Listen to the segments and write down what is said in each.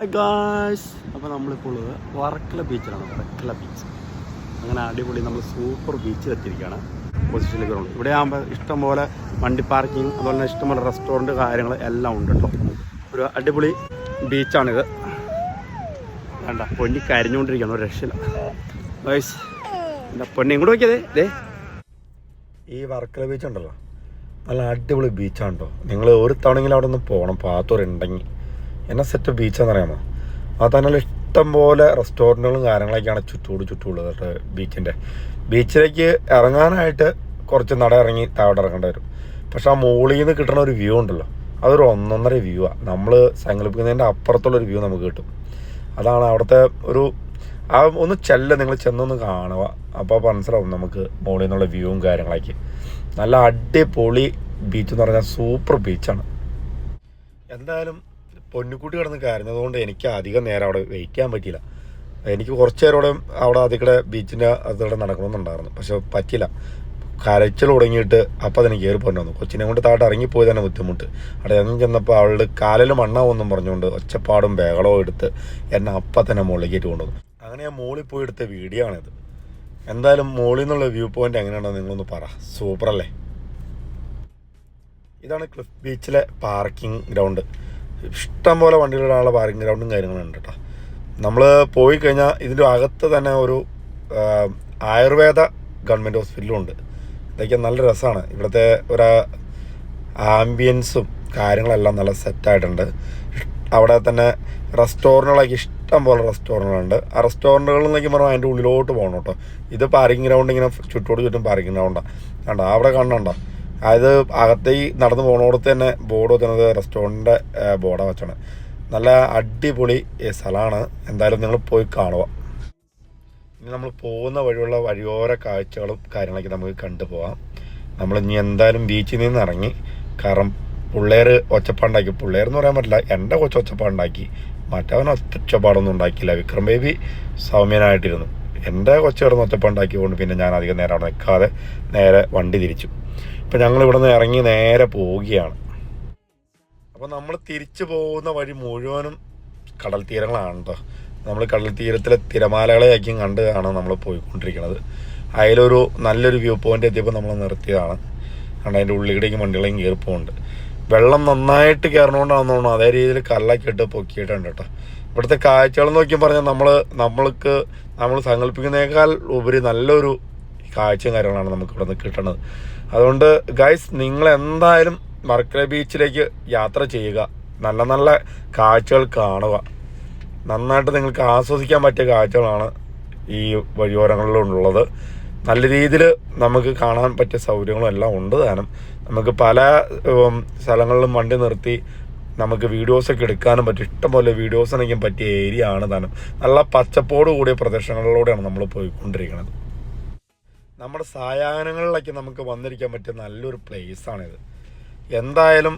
Guys, അപ്പോൾ നമ്മളിപ്പോൾ ഉള്ളത് വർക്കല ബീച്ചിലാണ്. വർക്കല ബീച്ച് അങ്ങനെ അടിപൊളി നമ്മൾ സൂപ്പർ ബീച്ചിൽ എത്തിയിരിക്കുകയാണ്. പൊസിഷനിൽ ഗ്രൗണ്ട് ഇവിടെ ആകുമ്പോൾ ഇഷ്ടംപോലെ വണ്ടി പാർക്കിങ്, അതുപോലെ തന്നെ ഇഷ്ടംപോലെ റെസ്റ്റോറൻറ്റ് കാര്യങ്ങൾ എല്ലാം ഉണ്ട് കേട്ടോ. ഒരു അടിപൊളി ബീച്ചാണിത്. വേണ്ട പൊന്നി കരിഞ്ഞുകൊണ്ടിരിക്കുകയാണ്, ഒരു രക്ഷയില്ല ഗായ്സ്. എന്താ പൊന്നി ഇങ്ങോട്ട് നോക്കിയതേ ദേ, ഈ വർക്കല ബീച്ച് ഉണ്ടല്ലോ, നല്ല അടിപൊളി ബീച്ചാണ് കേട്ടോ. നിങ്ങൾ ഒരു തവണയെങ്കിലും അവിടെ ഒന്ന് പോകണം, പാത്തൂരുണ്ടെങ്കിൽ. എന്നെ സെറ്റ് ബീച്ചാന്ന് അറിയാമോ? അത് തന്നെ ഇഷ്ടം പോലെ റെസ്റ്റോറൻറ്റുകളും കാര്യങ്ങളൊക്കെയാണ് ചുറ്റുള്ളത് കേട്ടോ. ബീച്ചിലേക്ക് ഇറങ്ങാനായിട്ട് കുറച്ച് നട ഇറങ്ങി താഴോട്ട് ഇറങ്ങേണ്ടി വരും. പക്ഷെ ആ മുകളിൽ നിന്ന് കിട്ടുന്ന ഒരു വ്യൂ ഉണ്ടല്ലോ, അതൊരു ഒന്നൊന്നര വ്യൂ ആണ്. നമ്മൾ സങ്കല്പിക്കുന്നതിൻ്റെ അപ്പുറത്തുള്ളൊരു വ്യൂ നമുക്ക് കിട്ടും. അതാണ് അവിടുത്തെ ഒരു ഒന്ന് നിങ്ങൾ ചെന്നൊന്ന് കാണുക, അപ്പോൾ മനസ്സിലാവും നമുക്ക് മുകളിൽ നിന്നുള്ള വ്യൂവും കാര്യങ്ങളൊക്കെ. നല്ല അടിപൊളി ബീച്ച് എന്ന് പറഞ്ഞാൽ സൂപ്പർ ബീച്ചാണ്. എന്തായാലും പൊന്നുകുട്ടി കിടന്ന് കരഞ്ഞതുകൊണ്ട് എനിക്ക് അധികം നേരം അവിടെ വെയിറ്റ് ചെയ്യാൻ പറ്റിയില്ല. എനിക്ക് കുറച്ച് നേരം അവിടെ അതിക്കടെ ബീച്ചിൻ്റെ അതിലൂടെ നടക്കണമെന്നുണ്ടായിരുന്നു, പക്ഷെ പറ്റില്ല. കരച്ചിൽ തുടങ്ങിയിട്ട് അപ്പം അതിന് കയറി പോന്നു വന്നു. കൊച്ചിനെ കൊണ്ട് താഴെ ഇറങ്ങിപ്പോയി തന്നെ ബുദ്ധിമുട്ട്. അവിടെ ഇറങ്ങി ചെന്നപ്പോൾ അവളുടെ കാലിൽ മണ്ണാവൊന്നും പറഞ്ഞുകൊണ്ട് ഒച്ചപ്പാടും ബഹളവും എടുത്ത് എന്നെ അപ്പം തന്നെ മുകളിലേക്ക് കൊണ്ടുവന്നു. അങ്ങനെ ഞാൻ മുകളിൽ പോയി എടുത്ത വീഡിയോ ആണിത്. എന്തായാലും മുകളിൽ നിന്നുള്ള വ്യൂ പോയിന്റ് എങ്ങനെയാണോ നിങ്ങളൊന്ന് പറ. സൂപ്പറല്ലേ? ഇതാണ് ക്ലിഫ് ബീച്ചിലെ പാർക്കിംഗ് ഗ്രൗണ്ട്. ഇഷ്ടംപോലെ വണ്ടികളിലുള്ള പാർക്കിംഗ് ഗ്രൗണ്ടും കാര്യങ്ങളും ഉണ്ട് കേട്ടോ. നമ്മൾ പോയി കഴിഞ്ഞാൽ ഇതിൻ്റെ അകത്ത് തന്നെ ഒരു ആയുർവേദ ഗവൺമെൻറ് ഹോസ്പിറ്റലും ഉണ്ട്. ഇതൊക്കെ നല്ല രസമാണ്. ഇവിടുത്തെ ഒരു ആംബിയൻസും കാര്യങ്ങളെല്ലാം നല്ല സെറ്റായിട്ടുണ്ട്. അവിടെ തന്നെ റെസ്റ്റോറൻറ്റുകളൊക്കെ ഇഷ്ടം പോലെ റെസ്റ്റോറൻറ്റുകളുണ്ട്. ആ റെസ്റ്റോറൻറ്റുകളിലേക്ക് പറഞ്ഞാൽ അതിൻ്റെ ഉള്ളിലോട്ട് പോകണം കേട്ടോ. ഇത് പാർക്കിംഗ് ഗ്രൗണ്ട് ഇങ്ങനെ ചുറ്റും പാർക്കിംഗ് ഗ്രൗണ്ടാണ്. കണ്ടോ അവിടെ കാണണുണ്ടോ? അതായത് അകത്തേക്ക് നടന്നു പോകുന്നിടത്ത് തന്നെ ബോർഡ് വെക്കുന്നത് റെസ്റ്റോറൻറ്റിൻ്റെ ബോർഡാണ് വെച്ചാണ്. നല്ല അടിപൊളി സ്ഥലമാണ്. എന്തായാലും നിങ്ങൾ പോയി കാണുക. ഇനി നമ്മൾ പോകുന്ന വഴിയുള്ള വഴിയോര കാഴ്ചകളും കാര്യങ്ങളൊക്കെ നമുക്ക് കണ്ടുപോകാം. നമ്മൾ ഇനി എന്തായാലും ബീച്ചിൽ നിന്ന് ഇറങ്ങി, കാരണം പിള്ളേർ ഒച്ചപ്പാടുണ്ടാക്കി. പിള്ളേരെന്ന് പറയാൻ പറ്റില്ല, എൻ്റെ കൊച്ചു ഒച്ചപ്പാടുണ്ടാക്കി. മറ്റവൻ ഒച്ചപ്പാടൊന്നും ഉണ്ടാക്കിയില്ല. വിക്രം ബേബി സൗമ്യനായിട്ടിരുന്നു. എൻ്റെ കൊച്ചു കിടന്ന് ഒച്ചപ്പാടുണ്ടാക്കിയതുകൊണ്ട് പിന്നെ ഞാൻ അധികം നേരം അവിടെ നിൽക്കാതെ നേരെ വണ്ടി തിരിച്ചു. ഇപ്പം ഞങ്ങൾ ഇവിടെ നിന്ന് ഇറങ്ങി നേരെ പോവുകയാണ്. അപ്പോൾ നമ്മൾ തിരിച്ചു പോകുന്ന വഴി മുഴുവനും കടൽ തീരങ്ങളാണ് കേട്ടോ. നമ്മൾ കടൽ തീരത്തിലെ തിരമാലകളെയായിരിക്കും കണ്ടാണ് നമ്മൾ പോയിക്കൊണ്ടിരിക്കുന്നത്. അതിലൊരു നല്ലൊരു വ്യൂ പോയിന്റ് എത്തിയപ്പോൾ നമ്മൾ നിർത്തിയതാണ്. കാരണം അതിൻ്റെ ഉള്ളിലേക്ക് വണ്ടികളെയും കയറി പോകുന്നുണ്ട്. വെള്ളം നന്നായിട്ട് കയറണോണ്ടാണെന്ന് തോന്നുന്നു. അതേ രീതിയിൽ കല്ലൊക്കെ ഇട്ട് പൊക്കിയിട്ടുണ്ട് കേട്ടോ. ഇവിടുത്തെ കാഴ്ചകൾ നോക്കി പറഞ്ഞാൽ നമ്മൾ സങ്കല്പിക്കുന്നതിനേക്കാൾ ഉപരി നല്ലൊരു കാഴ്ചയും കാര്യങ്ങളാണ് നമുക്ക് ഇവിടെ നിന്ന് കിട്ടുന്നത്. അതുകൊണ്ട് ഗൈസ്, നിങ്ങൾ എന്തായാലും വർക്കല ബീച്ചിലേക്ക് യാത്ര ചെയ്യുക. നല്ല നല്ല കാഴ്ചകൾ കാണുക. നന്നായിട്ട് നിങ്ങൾക്ക് ആസ്വദിക്കാൻ പറ്റിയ കാഴ്ചകളാണ് ഈ വഴിയോരങ്ങളിലുള്ളത്. നല്ല രീതിയിൽ നമുക്ക് കാണാൻ പറ്റിയ സൗകര്യങ്ങളും എല്ലാം ഉണ്ട് താനും. നമുക്ക് പല സ്ഥലങ്ങളിലും വണ്ടി നിർത്തി നമുക്ക് വീഡിയോസൊക്കെ എടുക്കാനും പറ്റും. ഇഷ്ടംപോലെ വീഡിയോസിനൊക്കെ പറ്റിയ ഏരിയ ആണ് താനും. നല്ല പച്ചപ്പോട് കൂടിയ പ്രദേശങ്ങളിലൂടെയാണ് നമ്മൾ പോയിക്കൊണ്ടിരിക്കുന്നത്. നമ്മുടെ സായാഹ്നങ്ങളിലൊക്കെ നമുക്ക് വന്നിരിക്കാൻ പറ്റിയ നല്ലൊരു പ്ലേസാണിത്. എന്തായാലും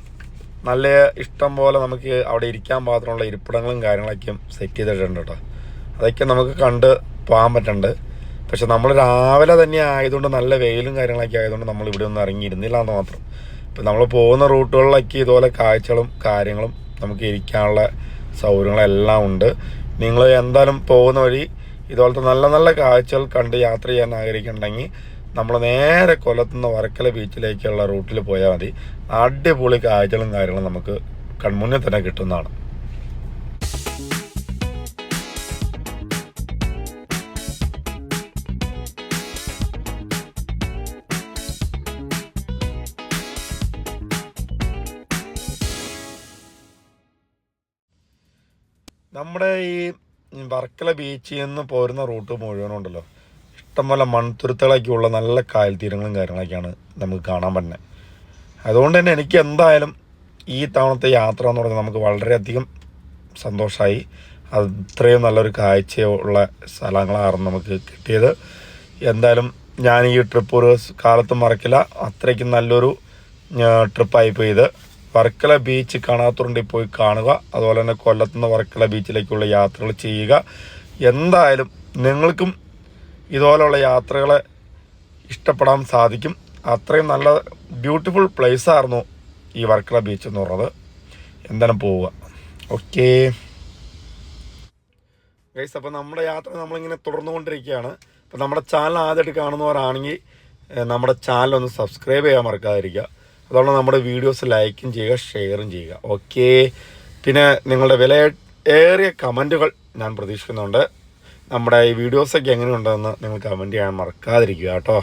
നല്ല ഇഷ്ടം പോലെ നമുക്ക് അവിടെ ഇരിക്കാൻ പാകത്തിനുള്ള ഇരിപ്പിടങ്ങളും കാര്യങ്ങളൊക്കെ സെറ്റ് ചെയ്തിട്ടുണ്ട് കേട്ടോ. അതൊക്കെ നമുക്ക് കണ്ട് പോകാൻ പറ്റുന്നുണ്ട്. പക്ഷെ നമ്മൾ രാവിലെ തന്നെ ആയതുകൊണ്ട് നല്ല വെയിലും കാര്യങ്ങളൊക്കെ ആയതുകൊണ്ട് നമ്മൾ ഇവിടെ ഒന്നും ഇറങ്ങിയിരുന്നില്ല എന്ന് മാത്രം. ഇപ്പം നമ്മൾ പോകുന്ന റൂട്ടുകളിലൊക്കെ ഇതുപോലെ കാഴ്ചകളും കാര്യങ്ങളും നമുക്ക് ഇരിക്കാനുള്ള സൗകര്യങ്ങളെല്ലാം ഉണ്ട്. നിങ്ങൾ എന്തായാലും പോകുന്ന വഴി ഇതുപോലത്തെ നല്ല നല്ല കാഴ്ചകൾ കണ്ട് യാത്ര ചെയ്യാൻ ആഗ്രഹിക്കുന്നുണ്ടെങ്കിൽ നമ്മൾ നേരെ കൊല്ലത്തുനിന്ന് വർക്കല ബീച്ചിലേക്കുള്ള റൂട്ടിൽ പോയാൽ മതി. അടിപൊളി കാഴ്ചകളും കാര്യങ്ങളും നമുക്ക് കൺമുന്നിൽ തന്നെ കിട്ടുന്നതാണ്. നമ്മുടെ ഈ വർക്കല ബീച്ചിൽ നിന്ന് പോരുന്ന റൂട്ട് മുഴുവനുണ്ടല്ലോ, ഇഷ്ടംപോലെ മൺതുരുത്തുകളൊക്കെയുള്ള നല്ല കായൽ തീരങ്ങളും കാര്യങ്ങളൊക്കെയാണ് നമുക്ക് കാണാൻ പറ്റുന്നത്. അതുകൊണ്ട് തന്നെ എനിക്ക് എന്തായാലും ഈ തവണത്തെ യാത്ര എന്ന് പറഞ്ഞാൽ നമുക്ക് വളരെയധികം സന്തോഷമായി. അത്രയും നല്ലൊരു കാഴ്ചയുള്ള സ്ഥലങ്ങളായിരുന്നു നമുക്ക് കിട്ടിയത്. എന്തായാലും ഞാൻ ഈ ട്രിപ്പ് ഒരു കാലത്തും മറക്കില്ല. അത്രയ്ക്കും നല്ലൊരു ട്രിപ്പായിപ്പോയി ഇത്. വർക്കല ബീച്ച് കാണാത്തവരുണ്ടെങ്കിൽ പോയി കാണുക. അതുപോലെ തന്നെ കൊല്ലത്തുനിന്ന് വർക്കല ബീച്ചിലേക്കുള്ള യാത്രകൾ ചെയ്യുക. എന്തായാലും നിങ്ങൾക്കും ഇതുപോലെയുള്ള യാത്രകളെ ഇഷ്ടപ്പെടാൻ സാധിക്കും. അത്രയും നല്ല ബ്യൂട്ടിഫുൾ പ്ലേസായിരുന്നു ഈ വർക്കല ബീച്ച് എന്ന് പറയുന്നത്. എന്തായാലും പോവുക. ഓക്കേ. ഗൈസ്. അപ്പോൾ നമ്മുടെ യാത്ര നമ്മളിങ്ങനെ തുടർന്നുകൊണ്ടിരിക്കുകയാണ്. അപ്പോൾ നമ്മുടെ ചാനൽ ആദ്യമായിട്ട് കാണുന്നവരാണെങ്കിൽ നമ്മുടെ ചാനലൊന്ന് സബ്സ്ക്രൈബ് ചെയ്യാൻ മറക്കാതിരിക്കുക. അതുകൊണ്ട് നമ്മുടെ വീഡിയോസ് ലൈക്കും ചെയ്യുക, ഷെയറും ചെയ്യുക. ഓക്കെ. പിന്നെ നിങ്ങളുടെ വിലയേറിയ കമൻറ്റുകൾ ഞാൻ പ്രതീക്ഷിക്കുന്നുണ്ട്. നമ്മുടെ ഈ വീഡിയോസൊക്കെ എങ്ങനെയുണ്ടെന്ന് നിങ്ങൾ കമൻറ്റ് ചെയ്യാൻ മറക്കാതിരിക്കുക കേട്ടോ.